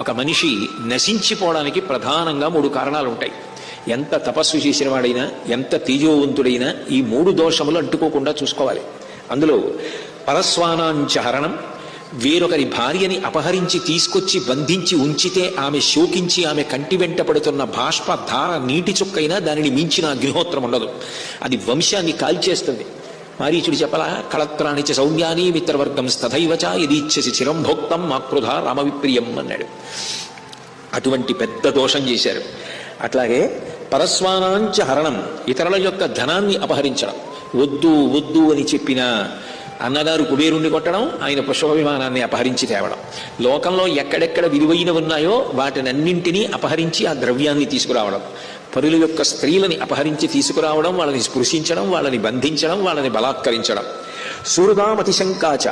ఒక మనిషి నశించిపోవడానికి ప్రధానంగా 3 కారణాలు ఉంటాయి. ఎంత తపస్సు చేసిన వాడైనా, ఎంత తేజోవంతుడైనా ఈ 3 దోషములు అంటుకోకుండా చూసుకోవాలి. అందులో పరస్వానాంచ హరణం, వేరొకరి భార్యని అపహరించి తీసుకొచ్చి బంధించి ఉంచితే ఆమె శోకించి ఆమె కంటి వెంట పడుతున్న బాష్ప ధార నీటి చుక్కైనా దానిని మించిన అగ్నిహోత్రం ఉండదు. అది వంశాన్ని కాల్చేస్తుంది. మారీచుడు చెప్పలా, కళత్రాణిచ సౌమ్యాని మిత్రవర్గం స్తథైవచ యదీచ్ఛసి చిరం భోక్తం మాకృధ రామవిప్రియం అన్నాడు. అటువంటి పెద్ద దోషం చేశారు. అట్లాగే పరస్వానాంచ హరణం, ఇతరుల యొక్క ధనాన్ని అపహరించడం. వద్దు వద్దు అని చెప్పిన అన్నగారు కుబేరుణ్ణి కొట్టడం, ఆయన పుష్ప విమానాన్ని అపహరించి తేవడం. లోకంలో ఎక్కడెక్కడ విలువైన ఉన్నాయో వాటినన్నింటినీ అపహరించి ఆ ద్రవ్యాన్ని తీసుకురావడం. పరుల యొక్క స్త్రీలని అపహరించి తీసుకురావడం, వాళ్ళని స్పృశించడం, వాళ్ళని బంధించడం, వాళ్ళని బలాత్కరించడం. సుహృదామతిశంకాచ,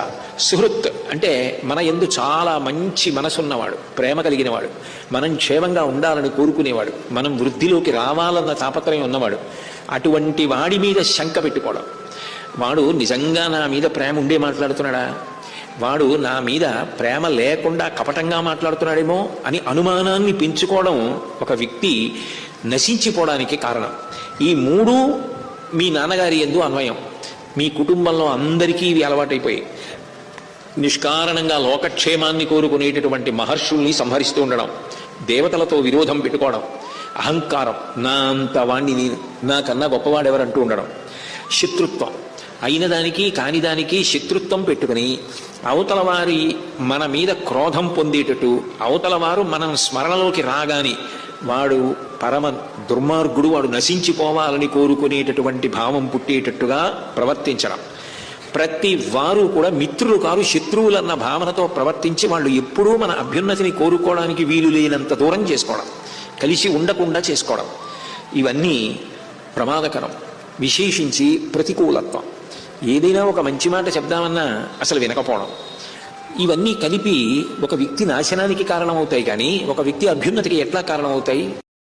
సుహృత్ అంటే మన యందు చాలా మంచి మనసున్నవాడు, ప్రేమ కలిగినవాడు, మనం క్షేమంగా ఉండాలని కోరుకునేవాడు, మనం వృద్ధిలోకి రావాలన్న తాపత్రయం ఉన్నవాడు. అటువంటి వాడి మీద శంక పెట్టుకోవడం. వాడు నిజంగా నా మీద ప్రేమ ఉండే మాట్లాడుతున్నాడా, వాడు నా మీద ప్రేమ లేకుండా కపటంగా మాట్లాడుతున్నాడేమో అని అనుమానాన్ని పెంచుకోవడం ఒక వ్యక్తి నశించిపోవడానికి కారణం. ఈ 3 మీ నాన్నగారి యందు అన్వయం. మీ కుటుంబంలో అందరికీ ఇవి అలవాటైపోయి నిష్కారణంగా లోకక్షేమాన్ని కోరుకునేటటువంటి మహర్షుల్ని సంహరిస్తూ ఉండడం, దేవతలతో విరోధం పెట్టుకోవడం, అహంకారం, నా అంత వాణ్ణి నేను, నాకన్నా గొప్పవాడెవరంటూ ఉండడం, శత్రుత్వం, అయిన దానికి కాని దానికి శత్రుత్వం పెట్టుకుని అవతల వారి మన మీద క్రోధం పొందేటట్టు, అవతల వారు మనం స్మరణలోకి రాగాని వాడు పరమ దుర్మార్గుడు, వాడు నశించిపోవాలని కోరుకునేటటువంటి భావం పుట్టేటట్టుగా ప్రవర్తించడం. ప్రతి వారు కూడా మిత్రులు కారు, శత్రువులన్న భావనతో ప్రవర్తించి వాళ్ళు ఎప్పుడూ మన అభ్యున్నతిని కోరుకోవడానికి వీలు లేనంత దూరం చేసుకోవడం, కలిసి ఉండకుండా చేసుకోవడం. ఇవన్నీ ప్రమాదకరం. విశేషించి ప్రతికూలత్వం. ఏదైనా ఒక మంచి మాట చెప్దామన్నా అసలు వినకపోవడం. ఇవన్నీ కలిపి ఒక వ్యక్తి నాశనానికి కారణమవుతాయి. కానీ ఒక వ్యక్తి అభ్యున్నతికి ఎట్లా కారణమవుతాయి?